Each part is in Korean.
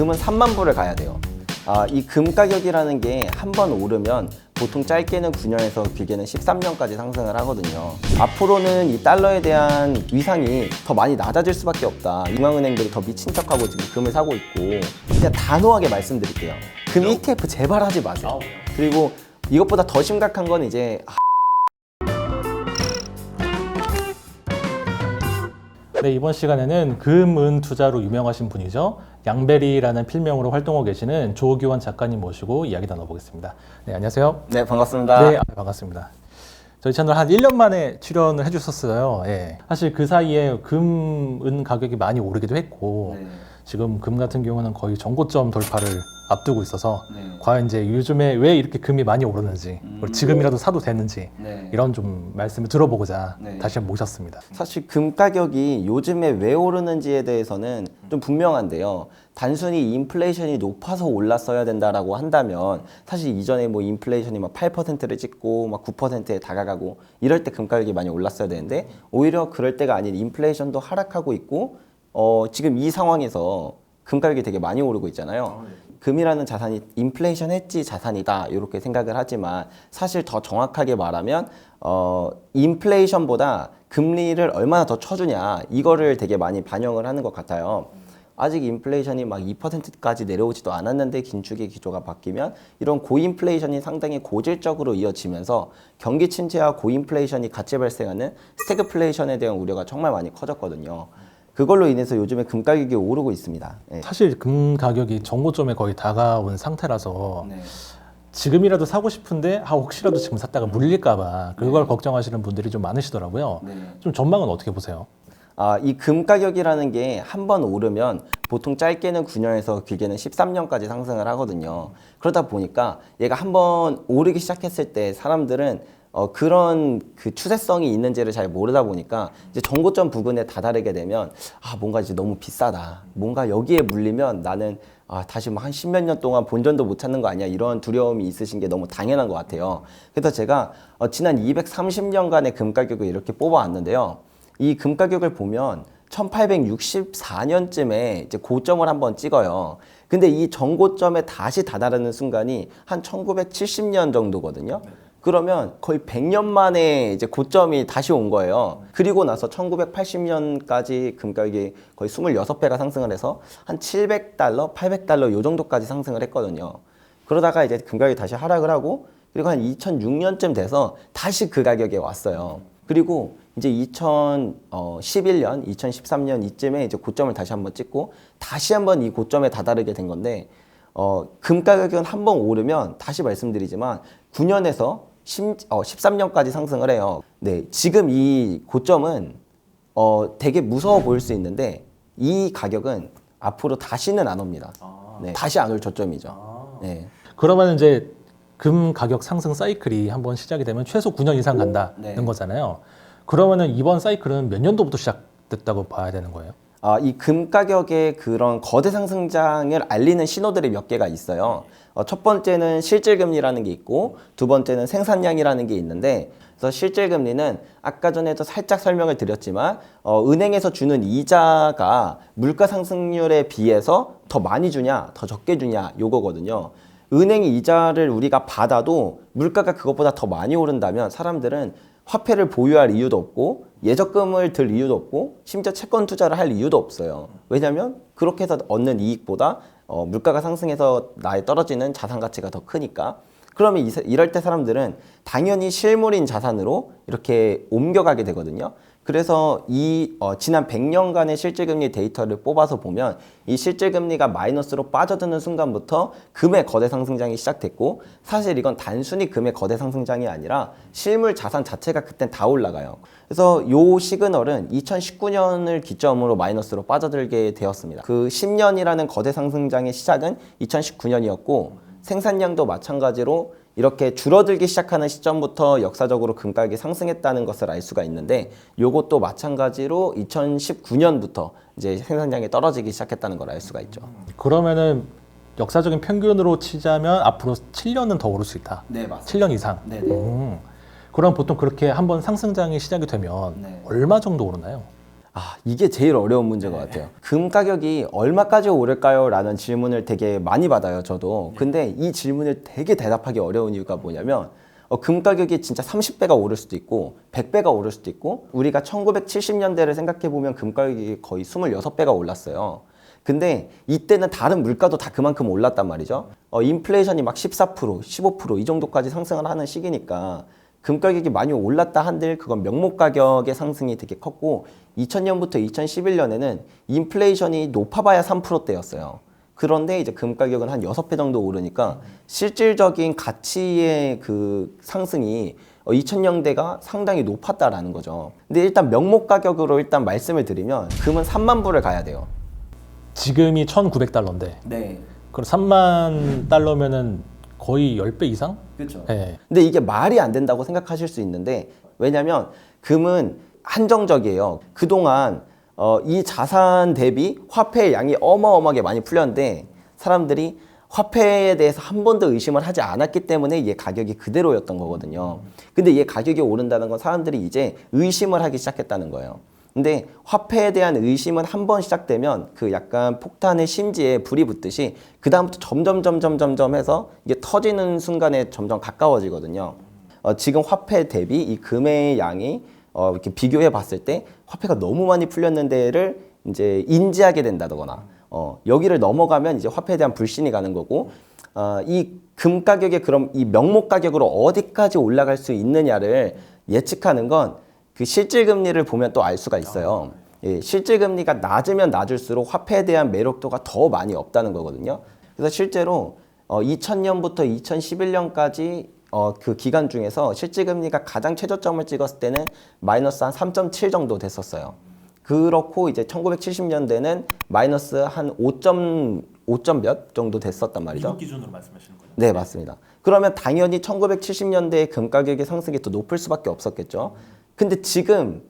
금은 3만 불을 가야 돼요. 이 금 가격이라는 게 한 번 오르면 보통 짧게는 9년에서 길게는 13년까지 상승을 하거든요. 앞으로는 이 달러에 대한 위상이 더 많이 낮아질 수밖에 없다. 중앙은행들이 더 미친 척하고 지금 금을 사고 있고, 그냥 단호하게 말씀드릴게요. 금 ETF 제발 하지 마세요. 그리고 이것보다 더 심각한 건 이제 네, 이번 시간에는 금은 투자로 유명하신 분이죠. 양베리라는 필명으로 활동하고 계시는 조규원 작가님 모시고 이야기 나눠보겠습니다. 네, 안녕하세요. 네, 반갑습니다. 네, 반갑습니다. 저희 채널 한 1년 만에 출연을 해주셨어요. 예. 사실 그 사이에 금은 가격이 많이 오르기도 했고, 네. 지금 금 같은 경우는 거의 전고점 돌파를 앞두고 있어서 네. 과연 이제 요즘에 왜 이렇게 금이 많이 오르는지, 그리고 지금이라도 사도 되는지 네. 이런 좀 말씀을 들어보고자 네. 다시 한번 모셨습니다. 사실 금 가격이 요즘에 왜 오르는지에 대해서는 좀 분명한데요. 단순히 인플레이션이 높아서 올랐어야 된다라고 한다면 사실 이전에 뭐 인플레이션이 막 8%를 찍고 막 9%에 다가가고 이럴 때 금 가격이 많이 올랐어야 되는데 오히려 그럴 때가 아닌 인플레이션도 하락하고 있고 지금 이 상황에서 금 가격이 되게 많이 오르고 있잖아요. 금이라는 자산이 인플레이션 해지 자산이다 이렇게 생각을 하지만 사실 더 정확하게 말하면 인플레이션보다 금리를 얼마나 더 쳐주냐 이거를 되게 많이 반영을 하는 것 같아요. 아직 인플레이션이 막 2%까지 내려오지도 않았는데 긴축의 기조가 바뀌면 이런 고인플레이션이 상당히 고질적으로 이어지면서 경기 침체와 고인플레이션이 같이 발생하는 스태그플레이션에 대한 우려가 정말 많이 커졌거든요. 그걸로 인해서 요즘에 금 가격이 오르고 있습니다. 네. 사실 금 가격이 전고점에 거의 다가온 상태라서 네. 지금이라도 사고 싶은데 혹시라도 지금 샀다가 물릴까봐 그걸 걱정하시는 분들이 좀 많으시더라고요. 네. 좀 전망은 어떻게 보세요? 이 금 가격이라는 게 한 번 오르면 보통 짧게는 9년에서 길게는 13년까지 상승을 하거든요. 그러다 보니까 얘가 한 번 오르기 시작했을 때 사람들은 그런 그 추세성이 있는지를 잘 모르다 보니까 이제 전고점 부근에 다다르게 되면 뭔가 이제 너무 비싸다. 뭔가 여기에 물리면 나는 다시 뭐 한 10몇 년 동안 본전도 못 찾는 거 아니야. 이런 두려움이 있으신 게 너무 당연한 것 같아요. 그래서 제가 지난 230년간의 금 가격을 이렇게 뽑아왔는데요. 이 금 가격을 보면 1864년쯤에 이제 고점을 한번 찍어요. 근데 이 전고점에 다시 다다르는 순간이 한 1970년 정도거든요. 그러면 거의 100년 만에 이제 고점이 다시 온 거예요. 그리고 나서 1980년까지 금 가격이 거의 26배가 상승을 해서 한 700달러, 800달러 요 정도까지 상승을 했거든요. 그러다가 이제 금 가격이 다시 하락을 하고 그리고 한 2006년쯤 돼서 다시 그 가격에 왔어요. 그리고 이제 2011년, 2013년 이쯤에 이제 고점을 다시 한번 찍고 다시 한번 이 고점에 다다르게 된 건데 금 가격은 한번 오르면 다시 말씀드리지만 9년에서 13년까지 상승을 해요. 네, 지금 이 고점은 되게 무서워 보일 수 있는데 이 가격은 앞으로 다시는 안 옵니다. 네, 다시 안 올 저점이죠. 네. 그러면 이제 금 가격 상승 사이클이 한번 시작이 되면 최소 9년 이상 간다는 네. 거잖아요. 그러면은 이번 사이클은 몇 년도부터 시작됐다고 봐야 되는 거예요? 이 금 가격의 그런 거대 상승장을 알리는 신호들이 몇 개가 있어요. 첫 번째는 실질금리라는 게 있고 두 번째는 생산량이라는 게 있는데 그래서 실질금리는 아까 전에도 살짝 설명을 드렸지만 은행에서 주는 이자가 물가 상승률에 비해서 더 많이 주냐 더 적게 주냐 요거거든요. 은행이 이자를 우리가 받아도 물가가 그것보다 더 많이 오른다면 사람들은 화폐를 보유할 이유도 없고 예적금을 들 이유도 없고 심지어 채권 투자를 할 이유도 없어요. 왜냐하면 그렇게 해서 얻는 이익보다 물가가 상승해서 나에 떨어지는 자산 가치가 더 크니까. 그러면 이럴 때 사람들은 당연히 실물인 자산으로 이렇게 옮겨가게 되거든요. 그래서 지난 100년간의 실질금리 데이터를 뽑아서 보면 이 실질금리가 마이너스로 빠져드는 순간부터 금의 거대 상승장이 시작됐고 사실 이건 단순히 금의 거대 상승장이 아니라 실물 자산 자체가 그땐 다 올라가요. 그래서 요 시그널은 2019년을 기점으로 마이너스로 빠져들게 되었습니다. 그 10년이라는 거대 상승장의 시작은 2019년이었고 생산량도 마찬가지로 이렇게 줄어들기 시작하는 시점부터 역사적으로 금 가격이 상승했다는 것을 알 수가 있는데 요것도 마찬가지로 2019년부터 이제 생산량이 떨어지기 시작했다는 걸 알 수가 있죠. 그러면은 역사적인 평균으로 치자면 앞으로 7년은 더 오를 수 있다. 네, 맞습니다. 7년 이상. 네네. 그럼 보통 그렇게 한번 상승장이 시작이 되면 네. 얼마 정도 오르나요? 이게 제일 어려운 문제인 것 같아요. 금 가격이 얼마까지 오를까요? 라는 질문을 되게 많이 받아요, 저도. 근데 이 질문을 되게 대답하기 어려운 이유가 뭐냐면, 금 가격이 진짜 30배가 오를 수도 있고, 100배가 오를 수도 있고, 우리가 1970년대를 생각해보면 금 가격이 거의 26배가 올랐어요. 근데 이때는 다른 물가도 다 그만큼 올랐단 말이죠. 인플레이션이 막 14%, 15% 이 정도까지 상승을 하는 시기니까, 금 가격이 많이 올랐다 한들 그건 명목 가격의 상승이 되게 컸고 2000년부터 2011년에는 인플레이션이 높아봐야 3%대였어요. 그런데 이제 금 가격은 한 6배 정도 오르니까 실질적인 가치의 그 상승이 2000년대가 상당히 높았다라는 거죠. 근데 일단 명목 가격으로 일단 말씀을 드리면 금은 3만 불을 가야 돼요. 지금이 1,900달러인데 네. 그럼 3만 달러면은 거의 10배 이상? 그렇죠. 네. 근데 이게 말이 안 된다고 생각하실 수 있는데 왜냐면 금은 한정적이에요. 그동안 이 자산 대비 화폐의 양이 어마어마하게 많이 풀렸는데 사람들이 화폐에 대해서 한 번도 의심을 하지 않았기 때문에 얘 가격이 그대로였던 거거든요. 근데 얘 가격이 오른다는 건 사람들이 이제 의심을 하기 시작했다는 거예요. 근데 화폐에 대한 의심은 한 번 시작되면 그 약간 폭탄의 심지에 불이 붙듯이 그 다음부터 점점 해서 이게 터지는 순간에 점점 가까워지거든요. 지금 화폐 대비 이 금의 양이 이렇게 비교해 봤을 때 화폐가 너무 많이 풀렸는데를 이제 인지하게 된다거나 여기를 넘어가면 이제 화폐에 대한 불신이 가는 거고 이 금 가격이 그럼 이 명목 가격으로 어디까지 올라갈 수 있느냐를 예측하는 건 그 실질금리를 보면 또 알 수가 있어요. 예, 실질금리가 낮으면 낮을수록 화폐에 대한 매력도가 더 많이 없다는 거거든요. 그래서 실제로 2000년부터 2011년까지 그 기간 중에서 실질금리가 가장 최저점을 찍었을 때는 마이너스 한 3.7 정도 됐었어요. 그렇고 이제 1970년대는 마이너스 한 5점 몇 정도 됐었단 말이죠. 미국 기준으로 말씀하시는 거예요? 네, 맞습니다. 그러면 당연히 1970년대의 금 가격의 상승이 더 높을 수밖에 없었겠죠. 근데 지금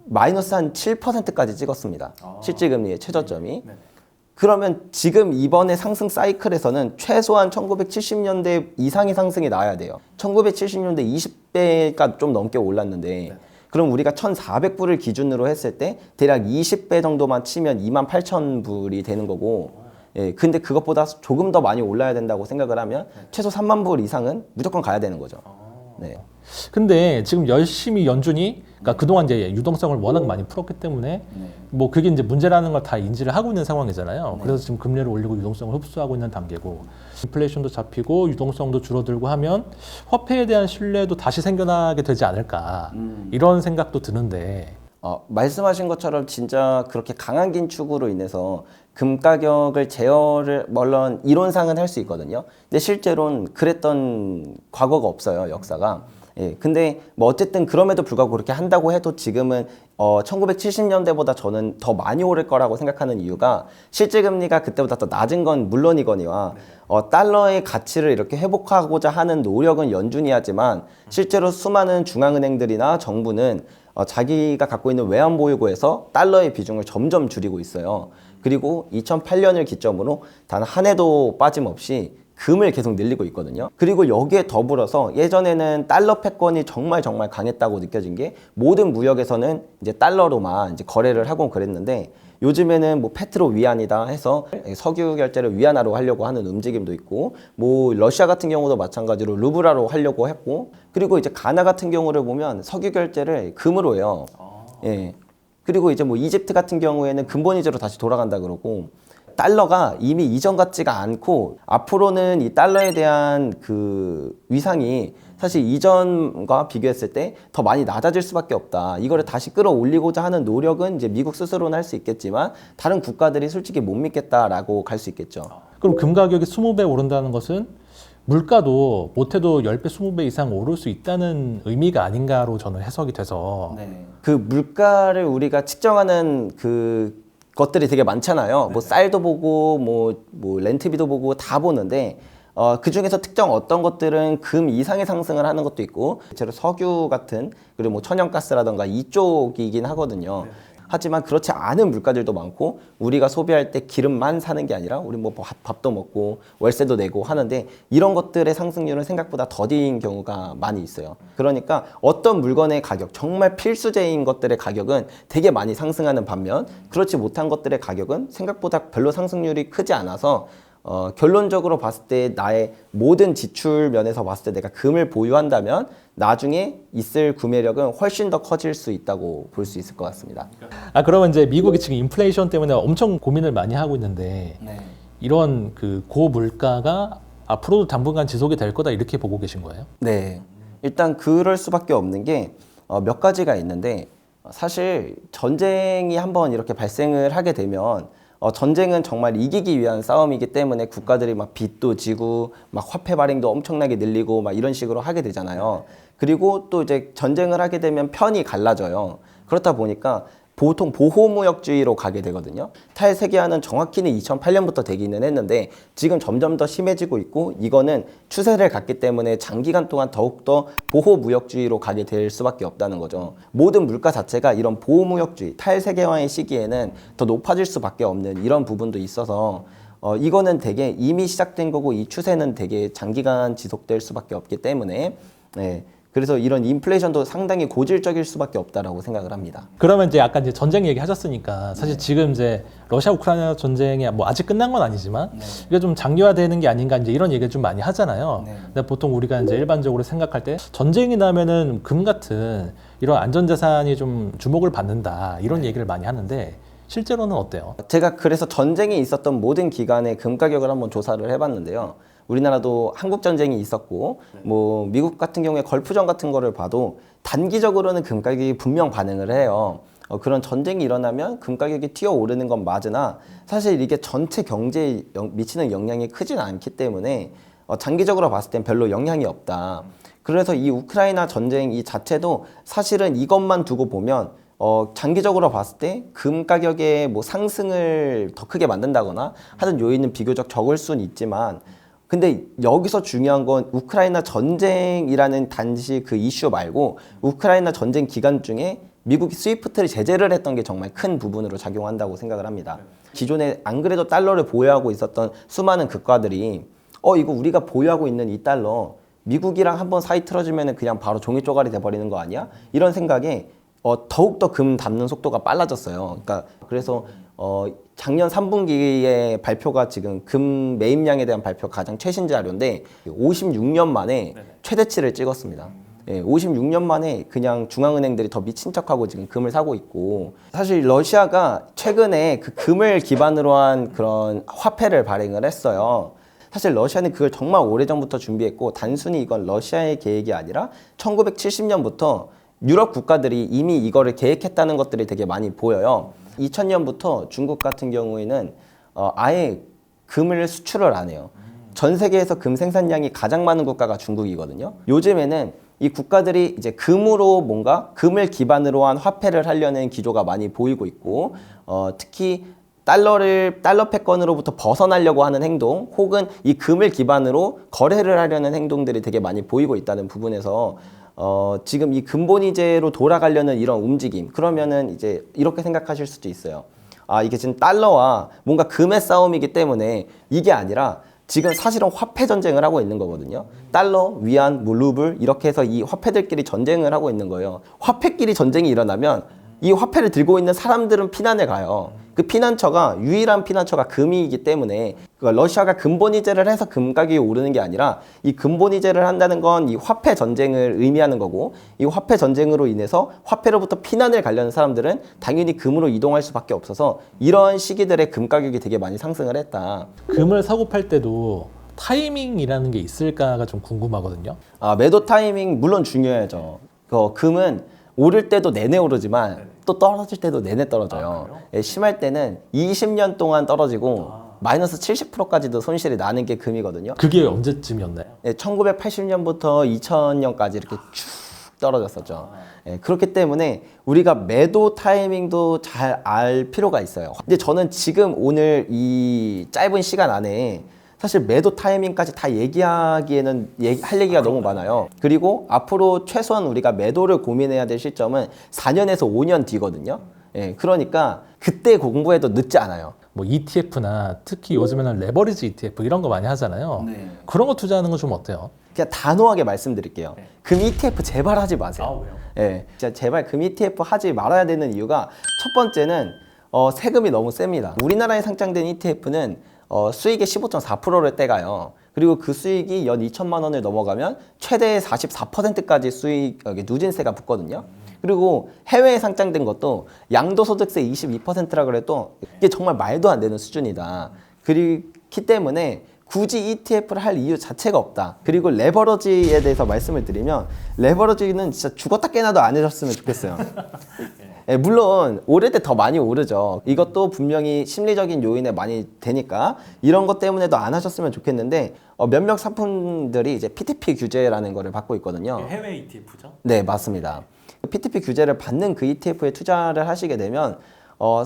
마이너스 한 7%까지 찍었습니다. 실질금리의 최저점이. 그러면 지금 이번에 상승 사이클에서는 최소한 1970년대 이상의 상승이 나와야 돼요. 1970년대 20배가 좀 넘게 올랐는데 그럼 우리가 1,400불을 기준으로 했을 때 대략 20배 정도만 치면 28,000불이 되는 거고 예, 근데 그것보다 조금 더 많이 올라야 된다고 생각을 하면 최소 3만 불 이상은 무조건 가야 되는 거죠. 네. 근데 지금 열심히 연준이 그러니까 그동안 이제 유동성을 워낙 많이 풀었기 때문에 뭐 그게 이제 문제라는 걸 다 인지를 하고 있는 상황이잖아요. 그래서 지금 금리를 올리고 유동성을 흡수하고 있는 단계고 인플레이션도 잡히고 유동성도 줄어들고 하면 화폐에 대한 신뢰도 다시 생겨나게 되지 않을까 이런 생각도 드는데 말씀하신 것처럼 진짜 그렇게 강한 긴축으로 인해서 금 가격을 제어를 물론 이론상은 할 수 있거든요. 근데 실제로는 그랬던 과거가 없어요, 역사가. 예, 근데 뭐 어쨌든 그럼에도 불구하고 그렇게 한다고 해도 지금은 1970년대보다 저는 더 많이 오를 거라고 생각하는 이유가 실질금리가 그때보다 더 낮은 건 물론이거니와 달러의 가치를 이렇게 회복하고자 하는 노력은 연준이 하지만 실제로 수많은 중앙은행들이나 정부는 자기가 갖고 있는 외환보유고에서 달러의 비중을 점점 줄이고 있어요. 그리고 2008년을 기점으로 단 한 해도 빠짐없이 금을 계속 늘리고 있거든요. 그리고 여기에 더불어서 예전에는 달러 패권이 정말 강했다고 느껴진 게 모든 무역에서는 이제 달러로만 이제 거래를 하고 그랬는데 요즘에는 뭐 페트로 위안이다 해서 석유 결제를 위안화로 하려고 하는 움직임도 있고 뭐 러시아 같은 경우도 마찬가지로 루블화로 하려고 했고 그리고 이제 가나 같은 경우를 보면 석유 결제를 금으로 해요. 예. 그리고 이제 뭐 이집트 같은 경우에는 근본위제로 다시 돌아간다 그러고 달러가 이미 이전 같지가 않고 앞으로는 이 달러에 대한 그 위상이 사실 이전과 비교했을 때 더 많이 낮아질 수밖에 없다. 이거를 다시 끌어올리고자 하는 노력은 이제 미국 스스로는 할 수 있겠지만 다른 국가들이 솔직히 못 믿겠다라고 갈 수 있겠죠. 그럼 금 가격이 20배 오른다는 것은 물가도 못해도 10배, 20배 이상 오를 수 있다는 의미가 아닌가로 저는 해석이 돼서 그 물가를 우리가 측정하는 그 것들이 되게 많잖아요. 뭐 쌀도 보고 뭐 렌트비도 보고 다 보는데 그 중에서 특정 어떤 것들은 금 이상의 상승을 하는 것도 있고, 대체로 석유 같은 그리고 뭐 천연가스라던가 이쪽이긴 하거든요. 하지만 그렇지 않은 물가들도 많고 우리가 소비할 때 기름만 사는 게 아니라 우리 뭐 밥도 먹고 월세도 내고 하는데 이런 것들의 상승률은 생각보다 더딘 경우가 많이 있어요. 그러니까 어떤 물건의 가격, 정말 필수제인 것들의 가격은 되게 많이 상승하는 반면 그렇지 못한 것들의 가격은 생각보다 별로 상승률이 크지 않아서 결론적으로 봤을 때 나의 모든 지출 면에서 봤을 때 내가 금을 보유한다면 나중에 있을 구매력은 훨씬 더 커질 수 있다고 볼 수 있을 것 같습니다. 그러면 이제 미국이 지금 인플레이션 때문에 엄청 고민을 많이 하고 있는데 이런 그 고물가가 앞으로도 당분간 지속이 될 거다 이렇게 보고 계신 거예요? 네. 일단 그럴 수밖에 없는 게 몇 가지가 있는데 사실 전쟁이 한번 이렇게 발생을 하게 되면 전쟁은 정말 이기기 위한 싸움이기 때문에 국가들이 막 빚도 지고 막 화폐 발행도 엄청나게 늘리고 막 이런 식으로 하게 되잖아요. 그리고 또 이제 전쟁을 하게 되면 편이 갈라져요. 그렇다 보니까 보통 보호무역주의로 가게 되거든요. 탈세계화는 정확히는 2008년부터 되기는 했는데 지금 점점 더 심해지고 있고 이거는 추세를 갖기 때문에 장기간 동안 더욱더 보호무역주의로 가게 될 수밖에 없다는 거죠. 모든 물가 자체가 이런 보호무역주의, 탈세계화의 시기에는 더 높아질 수밖에 없는 이런 부분도 있어서 이거는 되게 이미 시작된 거고 이 추세는 되게 장기간 지속될 수밖에 없기 때문에 그래서 이런 인플레이션도 상당히 고질적일 수밖에 없다라고 생각을 합니다. 그러면 이제 아까 이제 전쟁 얘기 하셨으니까 사실 지금 이제 러시아 우크라이나 전쟁이 뭐 아직 끝난 건 아니지만 이게 좀 장기화되는 게 아닌가 이제 이런 얘기를 좀 많이 하잖아요. 근데 보통 우리가 이제 일반적으로 생각할 때 전쟁이 나면은 금 같은 이런 안전자산이 좀 주목을 받는다 이런 얘기를 많이 하는데 실제로는 어때요? 제가 그래서 전쟁이 있었던 모든 기간의 금 가격을 한번 조사를 해봤는데요. 우리나라도 한국 전쟁이 있었고 뭐 미국 같은 경우에 걸프전 같은 거를 봐도 단기적으로는 금 가격이 분명 반응을 해요. 그런 전쟁이 일어나면 금 가격이 튀어오르는 건 맞으나 사실 이게 전체 경제에 미치는 영향이 크진 않기 때문에 장기적으로 봤을 땐 별로 영향이 없다. 그래서 이 우크라이나 전쟁 이 자체도 사실은 이것만 두고 보면 장기적으로 봤을 때 금 가격의 뭐 상승을 더 크게 만든다거나 하는 요인은 비교적 적을 수는 있지만 근데 여기서 중요한 건 우크라이나 전쟁이라는 단지 그 이슈 말고 우크라이나 전쟁 기간 중에 미국이 스위프트를 제재를 했던 게 정말 큰 부분으로 작용한다고 생각을 합니다. 기존에 안 그래도 달러를 보유하고 있었던 수많은 국가들이 이거 우리가 보유하고 있는 이 달러 미국이랑 한번 사이 틀어지면 그냥 바로 종이 쪼가리 돼버리는 거 아니야? 이런 생각에 더욱더 금 담는 속도가 빨라졌어요. 그러니까 그래서 작년 3분기의 발표가 지금 금 매입량에 대한 발표가 가장 최신 자료인데 56년 만에 최대치를 찍었습니다. 56년 만에 그냥 중앙은행들이 더 미친 척하고 지금 금을 사고 있고 사실 러시아가 최근에 그 금을 기반으로 한 그런 화폐를 발행을 했어요. 사실 러시아는 그걸 정말 오래전부터 준비했고 단순히 이건 러시아의 계획이 아니라 1970년부터 유럽 국가들이 이미 이거를 계획했다는 것들이 되게 많이 보여요. 2000년부터 중국 같은 경우에는 아예 금을 수출을 안 해요. 전 세계에서 금 생산량이 가장 많은 국가가 중국이거든요. 요즘에는 이 국가들이 이제 금으로 뭔가 금을 기반으로 한 화폐를 하려는 기조가 많이 보이고 있고 특히 달러 패권으로부터 벗어나려고 하는 행동 혹은 이 금을 기반으로 거래를 하려는 행동들이 되게 많이 보이고 있다는 부분에서 지금 이 근본이제로 돌아가려는 이런 움직임 그러면은 이제 이렇게 생각하실 수도 있어요. 이게 지금 달러와 뭔가 금의 싸움이기 때문에 이게 아니라 지금 사실은 화폐 전쟁을 하고 있는 거거든요. 달러, 위안, 뭐 루블 이렇게 해서 이 화폐들끼리 전쟁을 하고 있는 거예요. 화폐끼리 전쟁이 일어나면 이 화폐를 들고 있는 사람들은 피난을 가요. 그 피난처가 유일한 피난처가 금이기 때문에 러시아가 근본이제를 해서 금 가격이 오르는 게 아니라 이 근본이제를 한다는 건 이 화폐 전쟁을 의미하는 거고 이 화폐 전쟁으로 인해서 화폐로부터 피난을 가려는 사람들은 당연히 금으로 이동할 수밖에 없어서 이런 시기들에 금 가격이 되게 많이 상승을 했다. 금을 사고 팔 때도 타이밍이라는 게 있을까가 좀 궁금하거든요. 매도 타이밍 물론 중요하죠. 금은 오를 때도 내내 오르지만 또 떨어질 때도 내내 떨어져요. 심할 때는 20년 동안 떨어지고 마이너스 70%까지도 손실이 나는 게 금이거든요. 그게 언제쯤이었나요? 1980년부터 2000년까지 이렇게 쭉 떨어졌었죠. 그렇기 때문에 우리가 매도 타이밍도 잘 알 필요가 있어요. 근데 저는 지금 오늘 이 짧은 시간 안에 사실 매도 타이밍까지 다 얘기하기에는 할 얘기가 너무 많아요. 그리고 앞으로 최소한 우리가 매도를 고민해야 될 시점은 4년에서 5년 뒤거든요. 예, 그러니까 그때 공부해도 늦지 않아요. 뭐 ETF나 특히 요즘에는 레버리지 ETF 이런 거 많이 하잖아요. 네. 그런 거 투자하는 건 좀 어때요? 그냥 단호하게 말씀드릴게요. 금 ETF 제발 하지 마세요. 왜요? 예, 진짜 제발 금 ETF 하지 말아야 되는 이유가 첫 번째는 세금이 너무 셉니다. 우리나라에 상장된 ETF는 수익의 15.4%를 떼가요. 그리고 그 수익이 연 2천만 원을 넘어가면 최대 44%까지 수익 누진세가 붙거든요. 그리고 해외에 상장된 것도 양도소득세 22%라 그래도 이게 정말 말도 안 되는 수준이다. 그렇기 때문에 굳이 ETF를 할 이유 자체가 없다. 그리고 레버러지에 대해서 말씀을 드리면 레버러지는 진짜 죽었다 깨나도 안 해줬으면 좋겠어요. 예, 물론 오를 때 더 많이 오르죠. 이것도 분명히 심리적인 요인에 많이 되니까 이런 것 때문에도 안 하셨으면 좋겠는데 몇몇 상품들이 이제 PTP 규제라는 거를 받고 있거든요. 해외 ETF죠? 네, 맞습니다. PTP 규제를 받는 그 ETF에 투자를 하시게 되면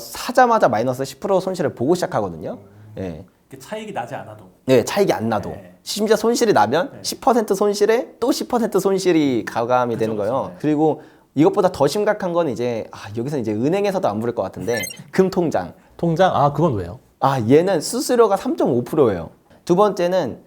사자마자 마이너스 10% 손실을 보고 시작하거든요. 예. 차익이 나지 않아도. 네, 차익이 안 나도. 심지어 손실이 나면 10% 손실에 또 10% 손실이 가감이 되는 거예요. 그리고 이것보다 더 심각한 건 이제 여기서 이제 은행에서도 안 부를 것 같은데 금통장. 통장? 그건 왜요? 얘는 수수료가 3.5%예요. 두 번째는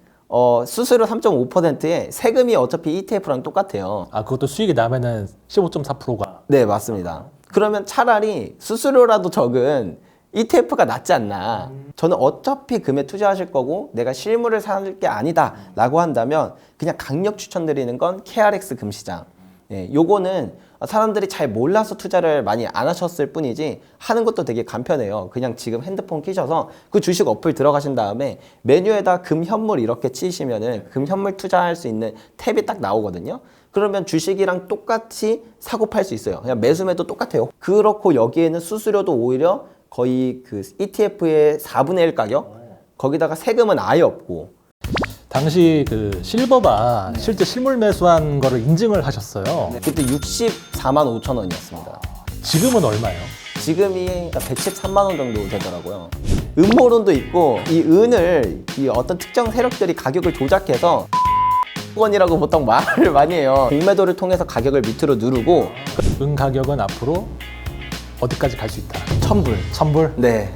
수수료 3.5%에 세금이 어차피 ETF랑 똑같아요. 그것도 수익이 나면은 15.4%가. 네, 맞습니다. 그러면 차라리 수수료라도 적은 ETF가 낫지 않나. 저는 어차피 금에 투자하실 거고 내가 실물을 살 게 아니다 라고 한다면 그냥 강력 추천드리는 건 KRX 금시장. 예, 요거는 사람들이 잘 몰라서 투자를 많이 안 하셨을 뿐이지 하는 것도 되게 간편해요. 그냥 지금 핸드폰 끼셔서 그 주식 어플 들어가신 다음에 메뉴에다 금 현물 이렇게 치시면은 금 현물 투자할 수 있는 탭이 딱 나오거든요. 그러면 주식이랑 똑같이 사고 팔 수 있어요. 그냥 매수매도 똑같아요. 그렇고 여기에는 수수료도 오히려 거의 그 ETF의 4분의 1 가격? 거기다가 세금은 아예 없고. 당시 그 실버가 실제 실물 매수한 거를 인증을 하셨어요. 그때 64만 5천 원이었습니다. 지금은 얼마예요? 지금이 113만 원 정도 되더라고요. 음모론도 있고 이 은을 이 어떤 특정 세력들이 가격을 조작해서 원이라고 보통 말을 많이 해요. 공매도를 통해서 가격을 밑으로 누르고 은 가격은 앞으로 어디까지 갈 수 있다? 1,000불. 1000불? 네.